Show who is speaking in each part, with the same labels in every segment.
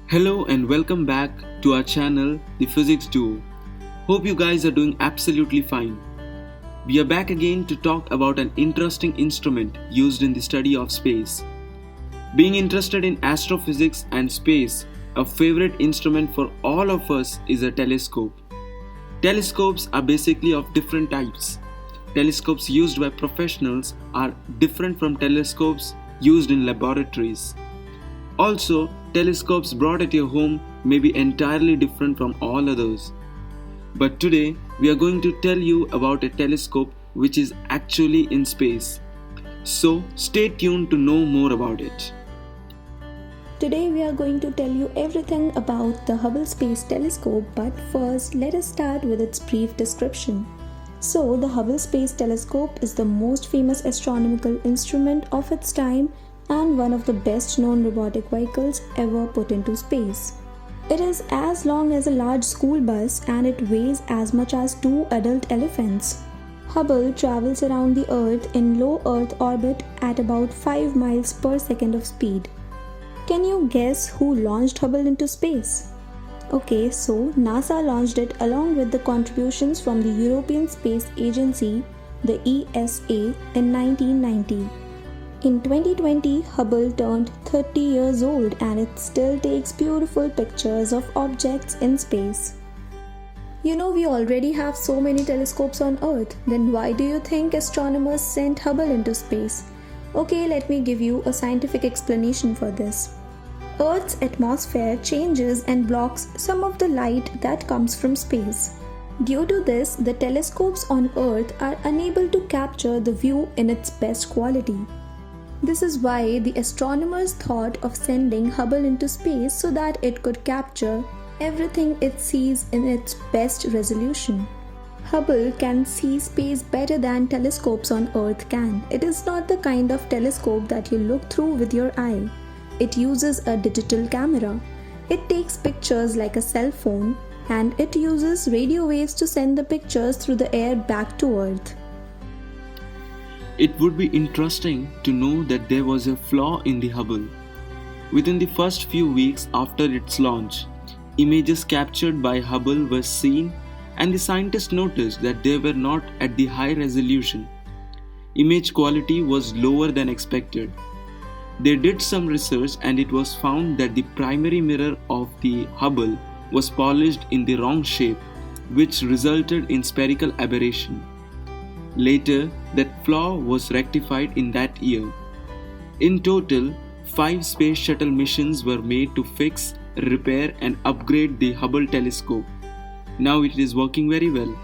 Speaker 1: Hello and welcome back to our channel, The Physics Duo. Hope you guys are doing absolutely fine. We are back again to talk about an interesting instrument used in the study of space. Being interested in astrophysics and space, a favorite instrument for all of us is a telescope. Telescopes are basically of different types. Telescopes used by professionals are different from telescopes used in laboratories. Also, telescopes brought at your home may be entirely different from all others. But today, we are going to tell you about a telescope which is actually in space. So, stay tuned to know more about it.
Speaker 2: Today we are going to tell you everything about the Hubble Space Telescope, but first let us start with its brief description. So, the Hubble Space Telescope is the most famous astronomical instrument of its time and one of the best known robotic vehicles ever put into space. It is as long as a large school bus and it weighs as much as 2 adult elephants. Hubble travels around the Earth in low Earth orbit at about 5 miles per second of speed. Can you guess who launched Hubble into space? Okay, so NASA launched it along with the contributions from the European Space Agency, the ESA, in 1990. In 2020, Hubble turned 30 years old and it still takes beautiful pictures of objects in space. We already have so many telescopes on Earth, then why do you think astronomers sent Hubble into space? Okay, let me give you a scientific explanation for this. Earth's atmosphere changes and blocks some of the light that comes from space. Due to this, the telescopes on Earth are unable to capture the view in its best quality. This is why the astronomers thought of sending Hubble into space so that it could capture everything it sees in its best resolution. Hubble can see space better than telescopes on Earth can. It is not the kind of telescope that you look through with your eye. It uses a digital camera. It takes pictures like a cell phone, and it uses radio waves to send the pictures through the air back to Earth.
Speaker 1: It would be interesting to know that there was a flaw in the Hubble. Within the first few weeks after its launch, images captured by Hubble were seen and the scientists noticed that they were not at the high resolution. Image quality was lower than expected. They did some research and it was found that the primary mirror of the Hubble was polished in the wrong shape, which resulted in spherical aberration. Later, that flaw was rectified in that year. In total, 5 space shuttle missions were made to fix, repair and upgrade the Hubble telescope. Now it is working very well.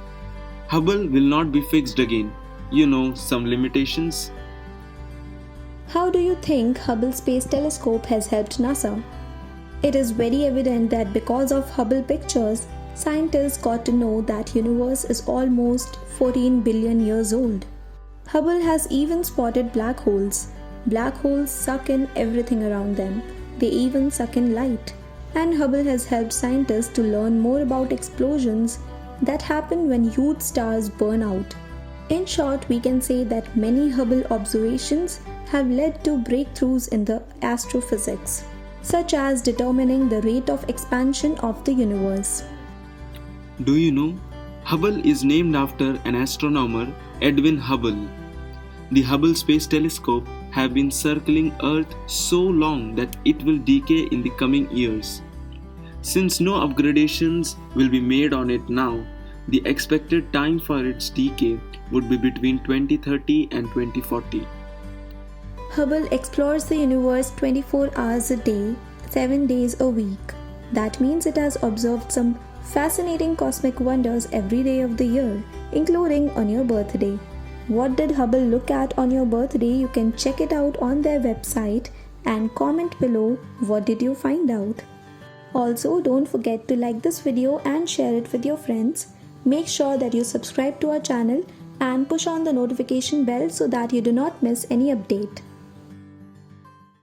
Speaker 1: Hubble will not be fixed again. Some limitations.
Speaker 2: How do you think Hubble Space Telescope has helped NASA? It is very evident that because of Hubble pictures, scientists got to know that universe is almost 14 billion years old. Hubble has even spotted black holes. Black holes suck in everything around them. They even suck in light. And Hubble has helped scientists to learn more about explosions that happen when huge stars burn out. In short, we can say that many Hubble observations have led to breakthroughs in the astrophysics, such as determining the rate of expansion of the universe.
Speaker 1: Do you know? Hubble is named after an astronomer, Edwin Hubble. The Hubble Space Telescope have been circling Earth so long that it will decay in the coming years. Since no upgradations will be made on it now, the expected time for its decay would be between 2030 and 2040.
Speaker 2: Hubble explores the universe 24 hours a day, 7 days a week. That means it has observed some fascinating cosmic wonders every day of the year, including on your birthday. What did Hubble look at on your birthday? You can check it out on their website and comment below what did you find out. Also, don't forget to like this video and share it with your friends. Make sure that you subscribe to our channel and push on the notification bell so that you do not miss any update.